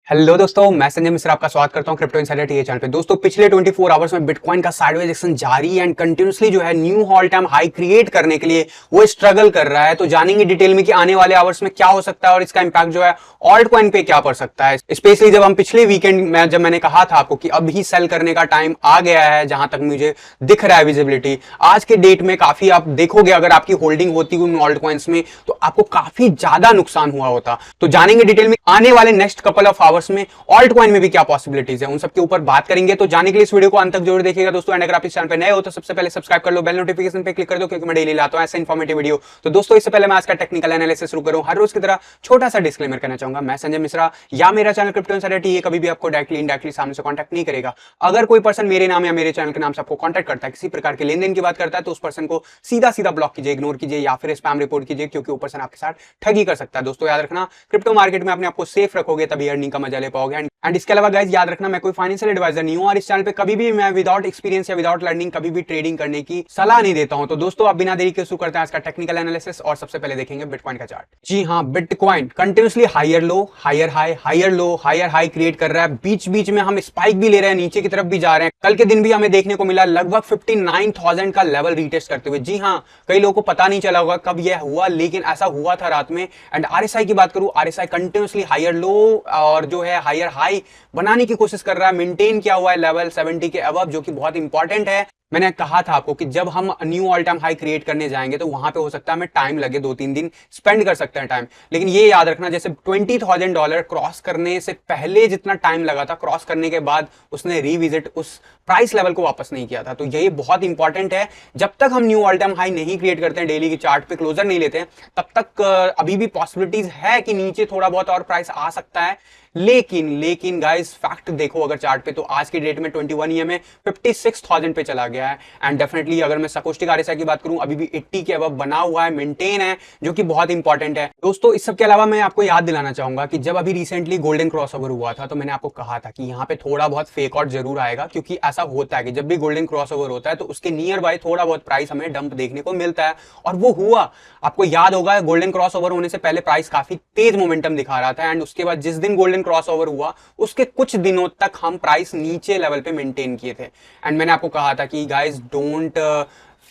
Hello दोस्तों, मैं संजय मिश्रा आपका स्वागत करता हूं क्रिप्टो इनसाइडर टीए चैनल पे। दोस्तों पिछले 24 आवर्स में बिटकॉइन का साइडवेज एक्शन जारी एंड कंटिन्यूसली जो है knew all time high create करने के लिए वो स्ट्रगल कर रहा है। तो जानेंगे डिटेल में कि आने वाले आवर्स में क्या हो सकता है और इसका इंपैक्ट जो है ऑल्ट कॉइन पे क्या पड़ सकता है। स्पेशली जब हम पिछले वीकेंड में जब मैंने कहा था आपको कि अब ही सेल करने का टाइम आ गया है, जहां तक मुझे दिख रहा है विजिबिलिटी आज के डेट में काफी आप देखोगे, अगर आपकी होल्डिंग होती उन ऑल्ट कॉइन्स में तो आपको काफी ज्यादा नुकसान हुआ होता। तो जानेंगे डिटेल में आने वाले नेक्स्ट कपल ऑफ आवर्स में ऑल्ट कॉइन में भी क्या पॉसिबिलिटीज है, उन सब के ऊपर बात करेंगे। तो जाने के लिए इस वीडियो को अंत तक जरूर देखिएगा दोस्तों। एंड अगर आप इस चैनल पे नए हो तो सबसे पहले सब्सक्राइब कर लो, बेल नोटिफिकेशन पे क्लिक कर दो, क्योंकि मैं डेली लाता हूं ऐसे इन्फॉर्मेटिव वीडियो। तो दोस्तों इससे पहले मैं आज का टेक्निकल एनालिसिस शुरू करूं, हर रोज की तरह छोटा सा डिस्क्लेमर करना चाहूंगा। मैं संजय मिश्रा या मेरा चैनल क्रिप्टो इनसाइडर टीए कभी भी आपको डायरेक्टली इनडायरेक्टली सामने से कॉन्टैक्ट नहीं करेगा। अगर कोई पर्सन मेरे नाम या मेरे चैनल के नाम से आपको कॉन्टैक्ट करता है, किसी प्रकार के लेन देन की बात करता है, तो उस पर्सन को सीधा सीधा ब्लॉक कीजिए, इग्नोर कीजिए या फिर स्पैम रिपोर्ट कीजिए, क्योंकि वो पर्सन आपके साथ ठगी कर सकता है। दोस्तों याद रखना, क्रिप्टो मार्केट में अपने आपको सेफ रखोगे तभी अर्निंग का मजा ले पाओगे। एंड इसके अलावा गाइस याद रखना, मैं कोई फाइनेंशियल एडवाइजर नहीं हूं और इस चैनल पे कभी भी मैं विदाउट एक्सपीरियंस या विदाउट लर्निंग कभी भी ट्रेडिंग करने की सलाह नहीं देता हूं। तो दोस्तों अब बिना देरी के शुरू करते हैं आज का टेक्निकल एनालिसिस और सबसे पहले देखेंगे बिटकॉइन का चार्ट। जी हां, bitcoin continuously higher low, higher high, higher low, higher high create कर रहा है। बीच बीच में हम स्पाइक भी ले रहे हैं, नीचे की तरफ भी जा रहे हैं। कल के दिन भी हमें देखने को मिला लगभग 59,000 का लेवल रीटेस्ट करते हुए। जी हां, कई लोगों को पता नहीं चला होगा कब यह हुआ, लेकिन ऐसा हुआ था रात में। एंड आरएसआई की बात करूं, आरएसआई कंटिन्यूसली हायर लो और जो है हायर हाई बनाने की कोशिश कर रहा है। मेंटेन किया हुआ है लेवल 70 के अबव, जो कि बहुत इंपॉर्टेंट है। मैंने कहा था आपको कि जब हम knew all time high create करने जाएंगे तो वहां पे हो सकता है हमें टाइम लगे, 2-3 दिन स्पेंड कर सकते हैं टाइम। लेकिन ये याद रखना, जैसे $20,000 क्रॉस करने से पहले जितना टाइम लगा था, क्रॉस करने के बाद उसने रिविजिट उस प्राइस लेवल को वापस नहीं किया था। तो यही बहुत इंपॉर्टेंट है। जब तक हम न्यू ऑल टाइम हाई नहीं क्रिएट करते हैं, डेली की चार्ट पे क्लोजर नहीं लेते हैं, तब तक अभी भी पॉसिबिलिटीज है कि नीचे थोड़ा बहुत और प्राइस आ सकता है। लेकिन गाइस फैक्ट देखो अगर चार्ट पे, तो आज की डेट में 21 ईएमए 56,000 पे चला गया है। एंड डेफिनेटली अगर मैं सकोस्टिक आरएसआई की बात करूं, अभी भी 80 के अबव बना हुआ है, मेंटेन है, जो कि बहुत इंपॉर्टेंट है। दोस्तों इस सब के अलावा मैं आपको याद दिलाना चाहूंगा कि जब अभी रिसेंटली गोल्डन क्रॉसओवर हुआ था, तो मैंने आपको कहा था कि यहाँ पे थोड़ा बहुत फेक आउट जरूर आएगा, क्योंकि ऐसा होता है कि जब भी गोल्डन क्रॉसओवर होता है तो उसके नियर बाय थोड़ा बहुत प्राइस हमें डंप देखने को मिलता है। और वो हुआ, आपको याद होगा गोल्डन क्रॉसओवर होने से पहले प्राइस काफी तेज मोमेंटम दिखा रहा था। एंड उसके बाद जिस दिन गोल्डन क्रॉसओवर हुआ उसके कुछ दिनों तक हम प्राइस नीचे लेवल पे मेंटेन किए थे। एंड मैंने आपको कहा था कि गाइस डोंट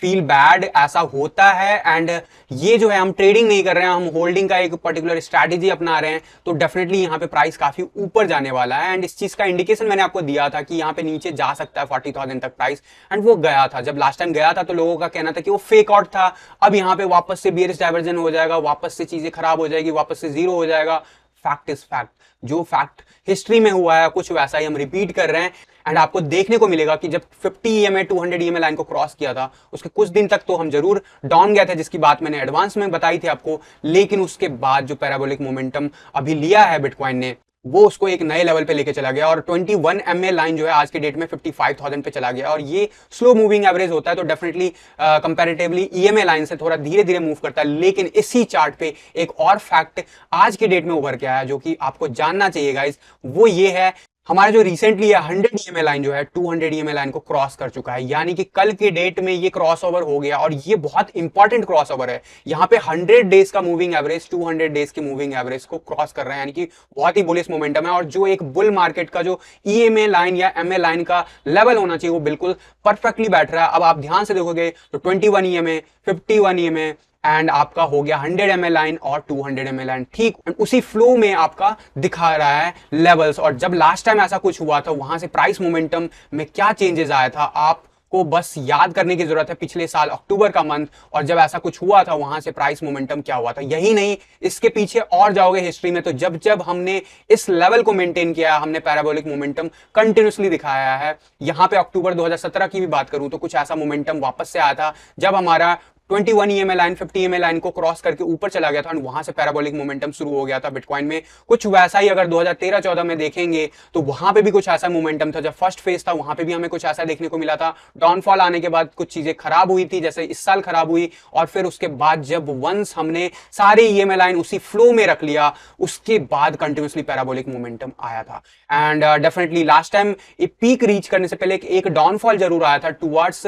फील बैड, ऐसा होता है। एंड ये जो है हम ट्रेडिंग नहीं कर रहे हैं, हम होल्डिंग का एक पर्टिकुलर स्ट्रैटेजी अपना रहे हैं। तो डेफिनेटली यहाँ पे प्राइस काफी ऊपर जाने वाला है। एंड इस चीज का इंडिकेशन मैंने आपको दिया था कि यहाँ पे नीचे जा सकता है 40,000 तक प्राइस। एंड वो गया था, जब लास्ट टाइम गया था तो लोगों का कहना था कि वो फेक आउट था, अब यहाँ पे वापस से बियरिश डाइवर्जन हो जाएगा, वापस से चीजें खराब हो जाएगी, वापस से जीरो हो जाएगा। फैक्ट इज फैक्ट, जो फैक्ट हिस्ट्री में हुआ है कुछ वैसा ही हम रिपीट कर रहे हैं। एंड आपको देखने को मिलेगा कि जब 50 ईएमए 200 ईएमए लाइन को क्रॉस किया था, उसके कुछ दिन तक तो हम जरूर डाउन गए थे, जिसकी बात मैंने एडवांस में बताई थी आपको। लेकिन उसके बाद जो पैराबोलिक मोमेंटम अभी लिया है बिटकॉइन ने, वो उसको एक नए लेवल पे लेके चला गया। और 21 एमए लाइन जो है आज के डेट में 55,000 पे चला गया। और ये स्लो मूविंग एवरेज होता है, तो डेफिनेटली कंपैरेटिवली ईएमए लाइन से थोड़ा धीरे धीरे मूव करता है। लेकिन इसी चार्ट पे एक और फैक्ट आज के डेट में उभर के आया, जो कि आपको जानना चाहिए गाइस, वो ये है हमारे जो रिसेंटली 100 ईएमए लाइन जो है 200 ईएमए लाइन को क्रॉस कर चुका है। यानी कि कल के डेट में ये क्रॉसओवर हो गया और ये बहुत इंपॉर्टेंट क्रॉसओवर है। यहाँ पे 100 डेज का मूविंग एवरेज 200 डेज की मूविंग एवरेज को क्रॉस कर रहे हैं, यानी कि बहुत ही बुलिश मोमेंटम है। और जो एक बुल मार्केट का जो ईएमए लाइन या एमए लाइन का लेवल होना चाहिए, वो बिल्कुल परफेक्टली बैठ रहा है। अब आप ध्यान से देखोगे तो 21 ईएमए, 51 ईएमए एंड आपका हो गया 100 एमए लाइन और 200 एमए लाइन, ठीक उसी फ्लो में आपका दिखा रहा है लेवल्स। और जब लास्ट टाइम ऐसा कुछ हुआ था, वहां से प्राइस मोमेंटम में क्या चेंजेस आया था, आपको बस याद करने की जरूरत है पिछले साल अक्टूबर का मंथ, और जब ऐसा कुछ हुआ था वहां से प्राइस मोमेंटम क्या हुआ था। यही नहीं, इसके पीछे और जाओगे हिस्ट्री में, तो जब जब हमने इस लेवल को मेंटेन किया, हमने पैराबोलिक मोमेंटम कंटिन्यूसली दिखाया है। यहां पे अक्टूबर 2017 की भी बात करूं तो कुछ ऐसा मोमेंटम वापस से आया था, जब हमारा 21 ईएमए लाइन 50 ईएमए लाइन को क्रॉस करके ऊपर चला गया था। और वहां से पैराबोलिक मोमेंटम शुरू हो गया था बिटकॉइन में। कुछ वैसा ही अगर 2013-14 में देखेंगे तो वहां पे भी कुछ ऐसा मोमेंटम था। जब फर्स्ट फेज था वहां पे भी हमें कुछ ऐसा देखने को मिला था। डाउनफॉल आने के बाद कुछ चीजें खराब हुई थी, जैसे इस साल खराब हुई। और फिर उसके बाद जब वंस हमने सारे ईएमए लाइन उसी फ्लो में रख लिया, उसके बाद कंटिन्यूसली पैराबोलिक मोमेंटम आया था। And definitely last time peak reach करने से पहले एक डाउनफॉल जरूर आया था टुवर्ड्स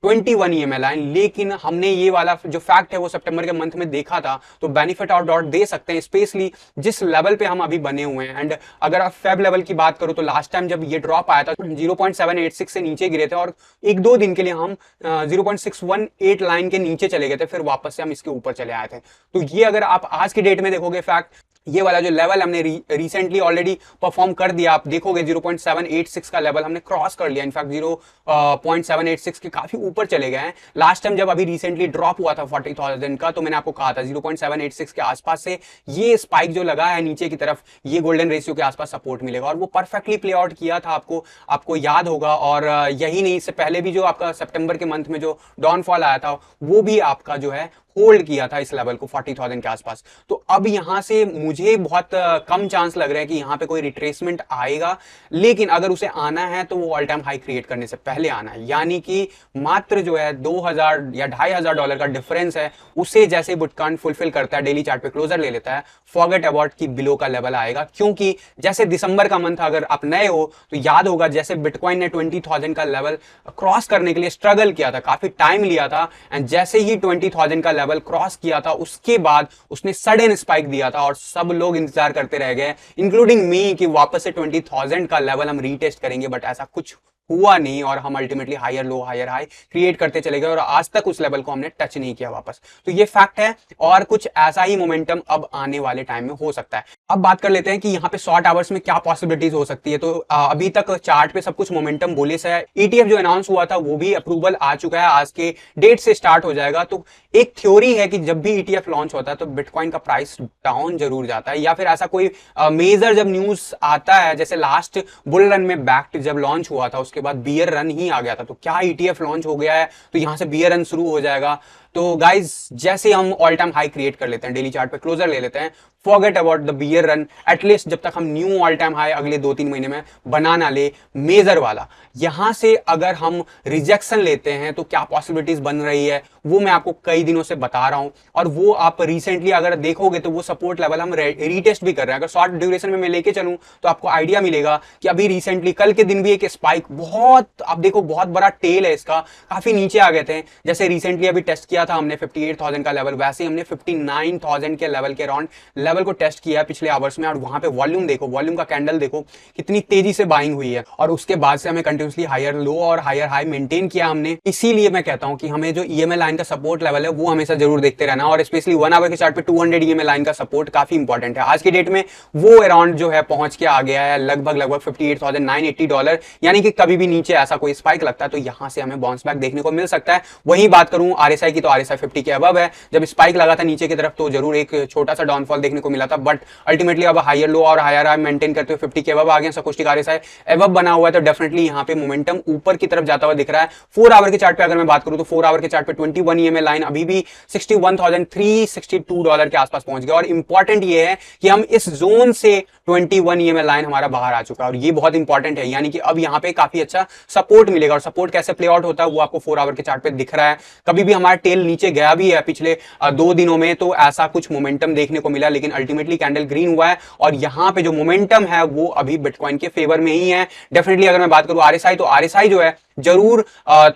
21 EMA लाइन, लेकिन हमने ये वाला जो फैक्ट है वो सितंबर के मंथ में देखा था, तो बेनिफिट और डॉट दे सकते हैं, स्पेशली जिस लेवल पे हम अभी बने हुए हैं। एंड अगर आप फेब लेवल की बात करो तो लास्ट टाइम जब ये ड्रॉप आया था 0.786 से नीचे गिरे थे और एक दो दिन के लिए हम 0.618 लाइन के नीचे चले गए थे, फिर वापस से हम इसके ऊपर चले आए थे। तो ये अगर आप आज की डेट में देखोगे फैक्ट, ये वाला जो लेवल हमने रिसेंटली ऑलरेडी परफॉर्म कर दिया, आप देखोगे 0.786 का लेवल हमने क्रॉस कर लिया, इनफैक्ट 0.786 के काफी ऊपर चले गए हैं। लास्ट टाइम जब अभी रिसेंटली ड्रॉप हुआ था 40,000 का, तो मैंने आपको कहा था 0.786 के आसपास से ये स्पाइक जो लगा है नीचे की तरफ, ये गोल्डन रेशियो के आसपास सपोर्ट मिलेगा, और वो परफेक्टली प्ले आउट किया था, आपको याद होगा। और यही नहीं, इससे पहले भी जो आपका सितंबर के मंथ में जो डाउनफॉल आया था, वो भी आपका जो है होल्ड किया था इस लेवल को 40,000 के आसपास। तो अब यहां से मुझे बहुत कम चांस लग रहा है कि यहां पे कोई रिट्रेसमेंट आएगा, लेकिन अगर उसे आना है तो वो ऑल टाइम हाई क्रिएट करने से पहले आना है, यानी कि मात्र जो है 2000 या $2,500 का डिफरेंस है, उसे जैसे बिटकॉइन फुलफिल करता है, डेली चार्ट पे क्लोजर ले लेता है, फॉरगेट अबाउट की बिलो का लेवल आएगा। क्योंकि जैसे दिसंबर का मंथ अगर आप नए हो तो याद होगा, जैसे बिटकॉइन ने 20,000 का लेवल क्रॉस करने के लिए स्ट्रगल किया था, काफी टाइम लिया था, एंड जैसे ही 20,000 का लेवल क्रॉस किया था उसके बाद उसने सडन स्पाइक दिया था और सब लोग इंतजार करते रह गए, इंक्लूडिंग मी, कि वापस से 20,000 का लेवल हम रीटेस्ट करेंगे, बट ऐसा कुछ हुआ नहीं और हम ultimately higher low higher high create करते चले गए और आज तक उस लेवल को हमने टच नहीं किया वापस। तो ये फैक्ट है, और कुछ ऐसा ही मोमेंटम अब आने वाले टाइम में हो सकता है। अब बात कर लेते हैं कि यहाँ पे शॉर्ट आवर्स में क्या पॉसिबिलिटीज हो सकती है। तो अभी तक चार्ट पे सब कुछ मोमेंटम बुलिश है। ETF जो अनाउंस हुआ था वो भी अप्रूवल आ चुका है, आज के डेट से स्टार्ट हो जाएगा। तो एक थ्योरी है कि जब भी ETF लॉन्च होता है तो बिटकॉइन का प्राइस डाउन जरूर जाता है, या फिर ऐसा कोई मेजर जब न्यूज आता है, जैसे लास्ट बुल रन में बैक्ट जब लॉन्च हुआ था उसके बाद बियर रन ही आ गया था, तो क्या ETF लॉन्च हो गया है तो यहां से बियर रन शुरू हो जाएगा। तो गाइज जैसे हम ऑल टाइम हाई क्रिएट कर लेते हैं, डेली चार्ट पे क्लोजर ले लेते हैं, forget about the bear run, at least जब तक हम न्यू ऑल टाइम हाई अगले 2-3 महीने में बना ना ले मेजर वाला। यहां से अगर हम रिजेक्शन लेते हैं तो क्या पॉसिबिलिटीज बन रही है वो मैं आपको कई दिनों से बता रहा हूं, और वो आप रिसेंटली अगर देखोगे तो वो सपोर्ट लेवल हम रीटेस्ट भी कर रहे हैं। अगर शॉर्ट ड्यूरेशन में मैं लेके चलूं तो आपको आइडिया मिलेगा कि अभी रिसेंटली कल के दिन भी एक स्पाइक, बहुत आप देखो बहुत बड़ा टेल है इसका, काफी नीचे आ गए थे। जैसे रिसेंटली अभी टेस्ट किया था हमने 58,000 का लेवल, वैसे ही हमने 59,000 के लेवल के अराउंड लेवल को टेस्ट किया है पिछले आवर्स में, और वहां पे वॉल्यूम देखो, वॉल्यूम का कैंडल देखो कितनी तेजी से बाइंग हुई है, और उसके बाद से हमें कंटिन्यूसली हायर लो और हायर हाई मेंटेन किया हमने। इसीलिए मैं कहता हूं कि हमें जो EMA लाइन का सपोर्ट लेवल है वो हमेशा जरूर देखते रहना, और स्पेशली 1 आवर के चार्ट पे 200 EMA लाइन का सपोर्ट काफी इंपॉर्टेंट है। आज की डेट में वो अराउंड जो है पहुंच के आ गया है लगभग $58,980, यानी कि कभी भी नीचे ऐसा कोई स्पाइक लगता है तो यहां से हमें बाउंस बैक देखने को मिल सकता है। वही बात करूं RSI की, तो RSI 50 के अबव है। जब स्पाइक लगा था नीचे की तरफ तो जरूर एक छोटा सा डाउनफॉल देखने को मिला था, बट अल्टीमेटली अब हायर लो और हायर हाई मेंटेन करते हुए 50 के अबव आ गए। सकोस्टिक RSI अबव बना हुआ है, तो डेफिनेटली यहां पे मोमेंटम ऊपर की तरफ जाता हुआ दिख रहा है। 4 आवर के चार्ट पे अगर मैं बात करूं तो 4 आवर के चार्ट पे 21 EMA लाइन अभी भी $61,362 के आसपास पहुंच गया, और इंपॉर्टेंट ये है कि हम इस जोन से 21 EMA लाइन हमारा बाहर आ चुका है, और ये बहुत इंपॉर्टेंट है, यानी कि अब यहां पे काफी अच्छा सपोर्ट मिलेगा। और सपोर्ट कैसे प्ले आउट होता है वो आपको 4 आवर के चार्ट पे दिख रहा है। कभी भी हमारा टेल नीचे गया भी है पिछले 2 दिनों में तो ऐसा कुछ मोमेंटम देखने को मिला, लेकिन अल्टीमेटली कैंडल ग्रीन हुआ है, और यहां पे जो मोमेंटम है वो अभी बिटकॉइन के फेवर में ही है। डेफिनेटली अगर मैं बात करूं RSI, तो RSI जो है जरूर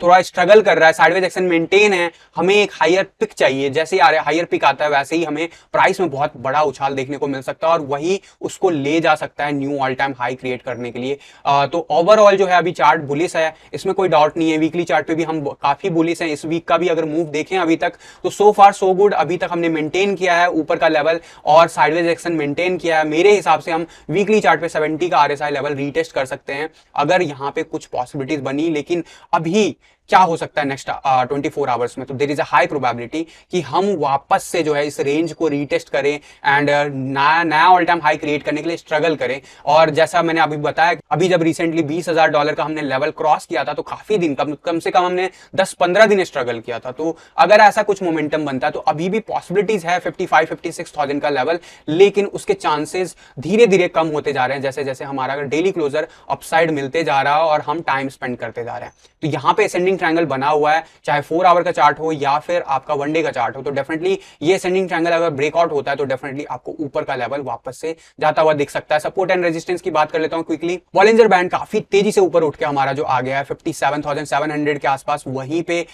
थोड़ा स्ट्रगल कर रहा है, साइडवेज एक्शन मेंटेन है। हमें एक हायर पिक चाहिए, जैसे ही हायर पिक आता है वैसे ही हमें प्राइस में बहुत बड़ा उछाल देखने को मिल सकता है, और वही उसको ले जा सकता है knew all time high create करने के लिए। तो ओवरऑल जो है अभी चार्ट बुलिश है, इसमें कोई डाउट नहीं है। वीकली चार्ट पे भी हम काफी बुलिश हैं। इस वीक का भी अगर मूव देखें अभी तक तो सो फार सो गुड, अभी तक हमने मेंटेन किया है ऊपर का लेवल और साइडवेज एक्शन मेंटेन किया है। मेरे हिसाब से हम वीकली चार्ट पे 70 का RSI लेवल रीटेस्ट कर सकते हैं अगर यहाँ पे कुछ पॉसिबिलिटीज बनी, लेकिन अभी क्या हो सकता है नेक्स्ट 24 आवर्स में, तो there is a high probability कि हम वापस से जो है इस रेंज को रीटेस्ट करें एंड नया ऑल टाइम हाई क्रिएट करने के लिए स्ट्रगल करें। और जैसा मैंने अभी बताया, अभी जब रिसेंटली $20,000 का हमने लेवल क्रॉस किया था तो काफी दिन, कम से कम हमने 10-15 दिन स्ट्रगल किया था। तो अगर ऐसा कुछ मोमेंटम बनता है तो अभी भी पॉसिबिलिटीज है 55-56,000 का लेवल, लेकिन उसके चांसेस धीरे धीरे कम होते जा रहे हैं जैसे जैसे हमारा डेली क्लोजर अपसाइड मिलते जा रहा है और हम टाइम स्पेंड करते जा रहे हैं। तो यहाँ पे असेंडिंग ट्रायंगल बना हुआ है, चाहे 4 आवर का चार्ट हो या फिर आपका 1 डे का चार्ट हो, तो डेफिनेटली ये असेंडिंग ट्रायंगल अगर ब्रेकआउट होता है तो डेफिनेटली आपको ऊपर का लेवल वापस से जाता हुआ दिख सकता है। सपोर्ट एंड रेजिस्टेंस की बात कर लेता हूं क्विकली। बॉलिंजर बैंड काफी तेजी से ऊपर उठ के हमारा जो आ गया है 57,700 के आसपास, वहीं पे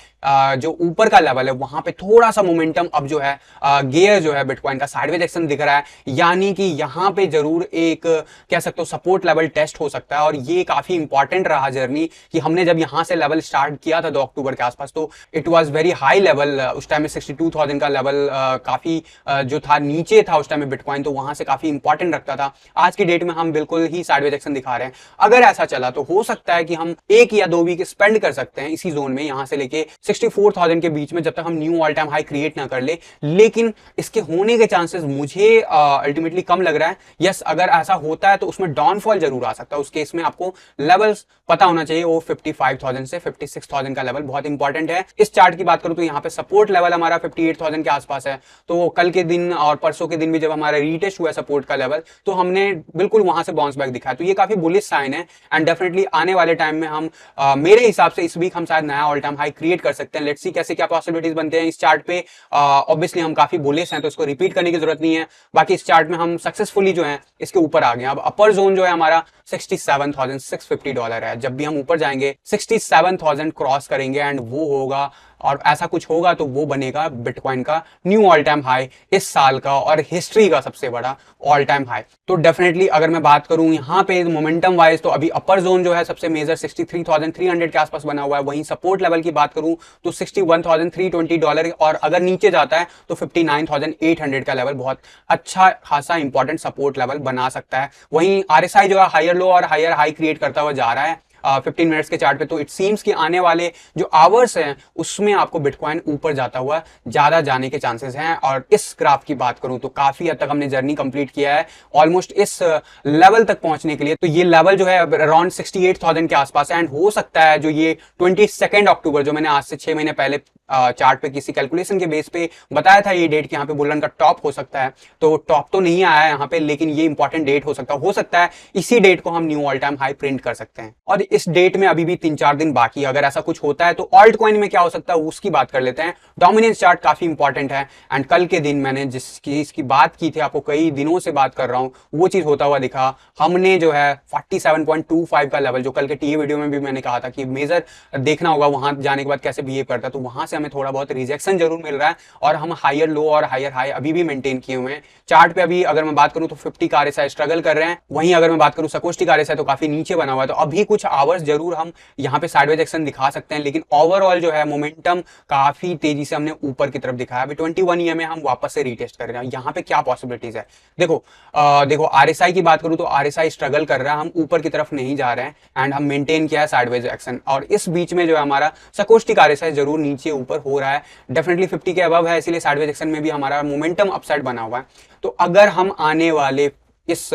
जो ऊपर का लेवल है वहां पे थोड़ा सा मोमेंटम अब जो है गियर जो है बिटकॉइन का साइडवेज एक्शन दिख रहा है, यानी कि यहां पे जरूर एक कह सकते हो सपोर्ट लेवल टेस्ट हो सकता है। और ये काफी इंपॉर्टेंट रहा जर्नी कि हमने जब यहां से लेवल स्टार्ट किया था 2 अक्टूबर के आसपास, तो it was very high level, उस टाइम में 62,000 का लेवल काफी जो था नीचे था उस टाइम में बिटकॉइन, तो वहां से काफी इंपॉर्टेंट रखता था। आज की डेट में हम बिल्कुल ही साइडवेज एक्शन दिखा रहे हैं। अगर ऐसा चला तो हो सकता है कि हम 1 या 2 वीक स्पेंड कर सकते हैं इसी जोन में, यहां से लेके 64,000 के बीच में, जब तक हम knew all time high create ना कर ले। लेकिन इसके होने के चांसेस मुझे अल्टीमेटली कम लग रहा है। यस, अगर ऐसा होता है तो उसमें डाउनफॉल जरूर आ सकता है। उस केस में आपको लेवल्स पता होना चाहिए, वो 55,000 से 56,000 का लेवल बहुत इंपॉर्टेंट है। इस चार्ट की बात करूं तो यहाँ पे सपोर्ट लेवल हमारा 58,000 के आसपास है। तो कल के दिन और परसों के दिन भी जब हमारा रीटेस्ट हुआ सपोर्ट का लेवल, तो हमने बिल्कुल वहां से बाउंस बैक दिखाया। तो ये काफी बुलिश साइन है एंड डेफिनेटली आने वाले टाइम में हम मेरे हिसाब से इस वीक हम शायद नया ऑल टाइम हाई क्रिएट कर सकते हैं। लेट्स सी कैसे क्या पॉसिबिलिटीज बनते हैं इस चार्ट पे। ऑब्वियसली हम काफी बुलिश हैं तो इसको रिपीट करने की जरूरत नहीं है। बाकी इस चार्ट में हम सक्सेसफुली जो है इसके ऊपर आ गए। अब अपर जोन जो है हमारा $67,650 है। जब भी हम ऊपर जाएंगे 67,000 क्रॉस करेंगे एंड वो होगा, और ऐसा कुछ होगा तो वो बनेगा बिटकॉइन का न्यू ऑल टाइम हाई इस साल का और हिस्ट्री का सबसे बड़ा ऑल टाइम हाई। तो डेफिनेटली अगर मैं बात करूं यहाँ पे मोमेंटम वाइज, तो अभी अपर जोन जो है सबसे मेजर 63,300 के आसपास बना हुआ है। वहीं सपोर्ट लेवल की बात करूं तो $61,320, और अगर नीचे जाता है तो 59,800 का लेवल बहुत अच्छा खासा इंपॉर्टेंट सपोर्ट लेवल बना सकता है। वहीं RSI जो है हायर लो और हायर हाई क्रिएट करता हुआ जा रहा है 15 मिनट्स के चार्ट पे। तो इट सीम्स कि आने वाले जो आवर्स हैं उसमें आपको बिटकॉइन ऊपर जाता हुआ ज्यादा जाने के चांसेस हैं। और इस ग्राफ की बात करूं तो काफी हद तक हमने जर्नी कंप्लीट किया है ऑलमोस्ट इस लेवल तक पहुंचने के लिए। तो ये लेवल जो है अराउंड 68,000 के आसपास है एंड हो सकता है जो ये 22 अक्टूबर जो मैंने आज से 6 महीने पहले चार्ट पे किसी कैलकुलेशन के बेस पे बताया था ये डेट कि यहाँ पे बुल रन का टॉप हो सकता है, तो टॉप तो नहीं आया है यहाँ पे, लेकिन ये इंपॉर्टेंट डेट हो सकता है इसी डेट को हम knew all time high print कर सकते हैं। और इस डेट में अभी भी 3-4 दिन बाकी है। अगर ऐसा कुछ होता है तो ऑल्ट कॉइन में क्या हो सकता है उसकी बात कर लेते हैं। डोमिनेंस चार्ट काफी इंपॉर्टेंट है एंड कल के दिन मैंने जिस चीज की बात की थी, आपको कई दिनों से बात कर रहा हूं, वो चीज होता हुआ दिखा। हमने जो है 47.25 का लेवल, जो कल के टीए वीडियो में भी मैंने कहा था कि मेजर देखना होगा वहां जाने के बाद कैसे बिहेव करता है, तो वहां से हमें थोड़ा बहुत रिजेक्शन जरूर मिल रहा है और हम हायर लो और हायर हाई अभी भी मेंटेन किए हुए हैं। चार्ट पे अभी अगर मैं बात करूं तो 50 का RSI स्ट्रगल कर रहे हैं। वहीं अगर मैं बात करूं सकोस्टिक RSI तो काफी नीचे बना हुआ है। तो अभी कुछ आवर्स जरूर हम यहाँ पे साइडवेज एक्शन दिखा सकते हैं, लेकिन ओवरऑल जो है मोमेंटम काफी तेजी से हमने ऊपर की तरफ दिखाया। अभी 21 EMA हम वापस से रीटेस्ट कर रहे हैं। यहाँ पे क्या पॉसिबिलिटीज है, देखो RSI की बात करूं तो RSI स्ट्रगल कर रहा है, हम ऊपर की तरफ नहीं जा रहे हैं एंड हम मेंटेन किया है साइडवेज एक्शन। और इस बीच में जो है हमारा सकोस्टिक RSI जरूर नीचे ऊपर हो रहा है, डेफिनेटली 50 के अबव है, इसीलिए साइडवेज एक्शन में भी हमारा मोमेंटम अपसाइड बना हुआ है। तो अगर हम आने वाले इस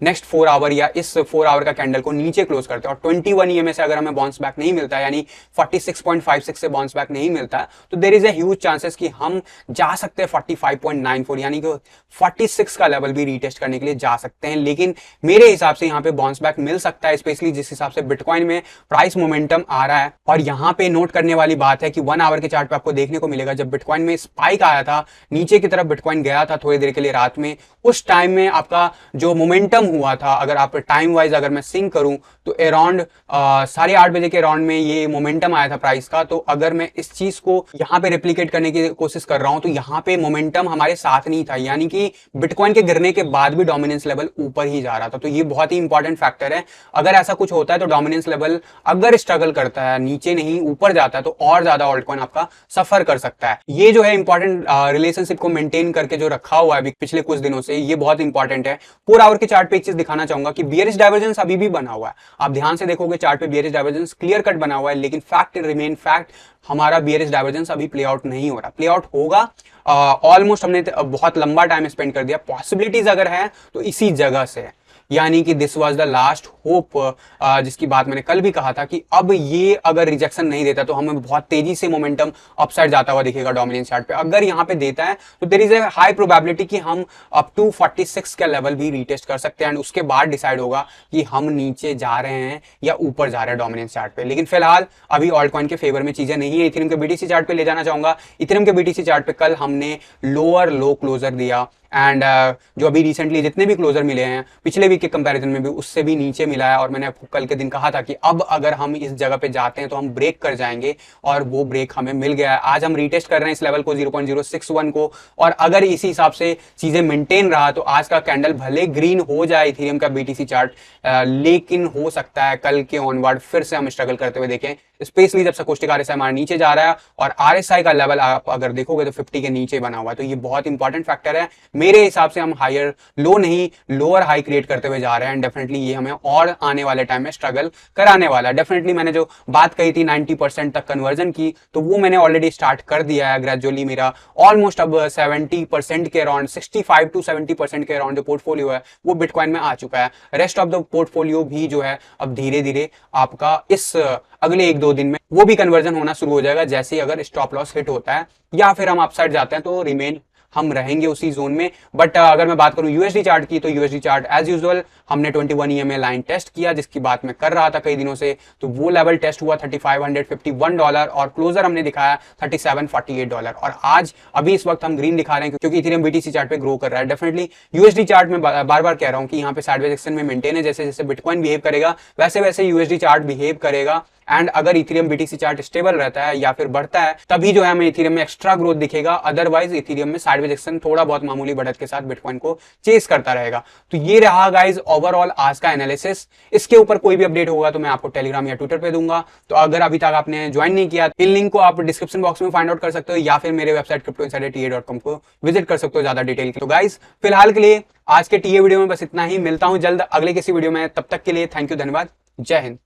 नेक्स्ट 4 आवर या इस 4 आवर का कैंडल को नीचे क्लोज करते हैं और 21 EMA से अगर हमें बाउंस बैक नहीं मिलता है, यानी 46.56 से बाउंस बैक नहीं मिलता है, तो there is a huge chances कि हम जा सकते हैं 45.94, यानी कि 46 का लेवल भी रीटेस्ट करने के लिए जा सकते हैं। लेकिन मेरे हिसाब से यहाँ पे बाउंस बैक मिल सकता है, स्पेशली जिस हिसाब से बिटकॉइन में प्राइस मोमेंटम आ रहा है। और यहाँ पे नोट करने वाली बात है कि 1 आवर के चार्ट पे आपको देखने को मिलेगा जब बिटकॉइन में स्पाइक आया था, नीचे की तरफ बिटकॉइन गया था थोड़ी देर के लिए रात में, उस टाइम में आपका जो मोमेंटम हुआ था, अगर आप टाइम वाइज अगर मैं सिंक करूं तो अराउंड 8:30 बजे के अराउंड में ये मोमेंटम आया था प्राइस का। तो अगर मैं इस चीज को यहाँ पे रेप्लिकेट करने की कोशिश कर रहा हूं तो यहाँ पे मोमेंटम हमारे साथ नहीं था, यानी कि बिटकॉइन के गिरने के बाद भी डोमिनेंस लेवल ऊपर ही जा रहा था। तो ये बहुत ही इंपॉर्टेंट फैक्टर है। अगर ऐसा कुछ होता है तो डोमिनेंस लेवल अगर स्ट्रगल करता है, नीचे नहीं ऊपर जाता है, तो और ज्यादा ऑल्ट कॉइन आपका सफर कर सकता है। ये जो है इंपॉर्टेंट रिलेशनशिप को मेंटेन करके जो रखा हुआ है पिछले कुछ दिनों से, ये बहुत इंपॉर्टेंट है। 4 आवर के चार्ट पे एक चीज दिखाना चाहूंगा कि बियरिश डाइवर्जेंस अभी भी बना हुआ है। आप ध्यान से देखोगे चार्ट पे बियरिश डाइवर्जेंस क्लियर कट बना हुआ है, लेकिन फैक्ट रिमेन फैक्ट, हमारा बियरिश डाइवर्जेंस अभी प्ले आउट नहीं हो रहा। प्ले आउट होगा, ऑलमोस्ट हमने बहुत लंबा टाइम स्पेंड कर दिया। पॉसिबिलिटीज अगर है तो इसी जगह से है, यानी कि this was the last hope, जिसकी बात मैंने कल भी कहा था कि अब ये अगर रिजेक्शन नहीं देता तो हमें बहुत तेजी से मोमेंटम अपसाइड जाता हुआ दिखेगा डोमिनेंस चार्ट पे। अगर यहाँ पे देता है तो there is a high probability कि हम अप टू 46 का लेवल भी रीटेस्ट कर सकते हैं एंड उसके बाद डिसाइड होगा कि हम नीचे जा रहे हैं या ऊपर जा रहे हैं डोमिनेंस चार्ट पे। लेकिन फिलहाल अभी ऑल्ट कॉइन के फेवर में चीजें नहीं है। इथेरियम के बीटीसी चार्ट पे ले जाना चाहूंगा। इथेरियम के बीटीसी चार्ट पे कल हमने लोअर लो क्लोजर दिया एंड जो अभी रिसेंटली जितने भी क्लोजर मिले हैं पिछले वीक के कंपैरिजन में भी उससे भी नीचे मिला है। और मैंने आपको कल के दिन कहा था कि अब अगर हम इस जगह पे जाते हैं तो हम ब्रेक कर जाएंगे और वो ब्रेक हमें मिल गया है। आज हम रीटेस्ट कर रहे हैं इस लेवल को 0.061 को, और अगर इसी हिसाब से चीजें मेंटेन रहा तो आज का कैंडल भले ग्रीन हो जाए इथेरियम का बीटीसी चार्ट, लेकिन हो सकता है कल के ऑनवर्ड फिर से हम स्ट्रगल करते हुए देखें, स्पेशली जब सकोस्टिक आरएसआई हमारे नीचे जा रहा है और आरएसआई का लेवल आप अगर देखोगे तो 50 के नीचे बना हुआ है। तो ये बहुत इंपॉर्टेंट फैक्टर है। मेरे हिसाब से हम हायर लो नहीं लोअर हाई क्रिएट करते हुए जा रहे हैं। डेफिनेटली ये हमें और आने वाले टाइम में स्ट्रगल कराने वाला है। डेफिनेटली मैंने जो बात कही थी 90% तक कन्वर्जन की, तो वो मैंने ऑलरेडी स्टार्ट कर दिया है ग्रेजुअली। मेरा ऑलमोस्ट अब 70% के अराउंड 65 to 70% के अराउंड जो पोर्टफोलियो है वो बिटकॉइन में आ चुका है। रेस्ट ऑफ द पोर्टफोलियो भी जो है अब धीरे धीरे आपका इस अगले 1-2 दिन में वो भी कन्वर्जन होना शुरू हो जाएगा, जैसे अगर स्टॉप लॉस हिट होता है या फिर हम अपसाइड जाते हैं तो रिमेन हम रहेंगे उसी जोन में। बट अगर मैं बात करूं यूएसडी चार्ट की, तो यूएसडी चार्ट एज यूजुअल हमने 21 EMA लाइन टेस्ट किया, जिसकी बात मैं कर रहा था कई दिनों से। तो वो लेवल टेस्ट हुआ $3551 और क्लोजर हमने दिखाया $3748। और आज अभी इस वक्त हम ग्रीन दिखा रहे हैं क्योंकि इथेरियम बीटीसी चार्ट पे ग्रो कर रहा है। डेफिनेटली यूएसडी चार्ट में बार बार कह रहा हूं कि यहाँ पे साइडवेज एक्शन में मेंटेन है। जैसे जैसे बिटकॉइन बिहेव करेगा वैसे वैसे यूएसडी चार्ट बिहेव करेगा। एंड अगर इथेरियम बीटीसी चार्ट स्टेबल रहता है या फिर बढ़ता है तभी जो है हमें इथेरियम में एक्स्ट्रा ग्रोथ दिखेगा। अदरवाइज इथेरियम में साइडवेज एक्शन थोड़ा बहुत मामूली बढ़त के साथ बिटकॉइन को चेस करता रहेगा। तो ये रहा गाइज ओवरऑल आज का एनालिसिस। इसके ऊपर कोई भी अपडेट होगा तो मैं आपको टेलीग्राम या ट्विटर पे दूंगा। तो अगर अभी तक आपने ज्वाइन नहीं किया, इन लिंक को आप डिस्क्रिप्शन बॉक्स में फाइंड आउट कर सकते हो या फिर मेरे वेबसाइट cryptoinsiderta.com को विजिट कर सकते हो ज्यादा डिटेल के। तो गाइज फिलहाल के लिए आज के टीए वीडियो में बस इतना ही। मिलता हूं जल्द अगले किसी वीडियो में, तब तक के लिए थैंक यू, धन्यवाद, जय हिंद।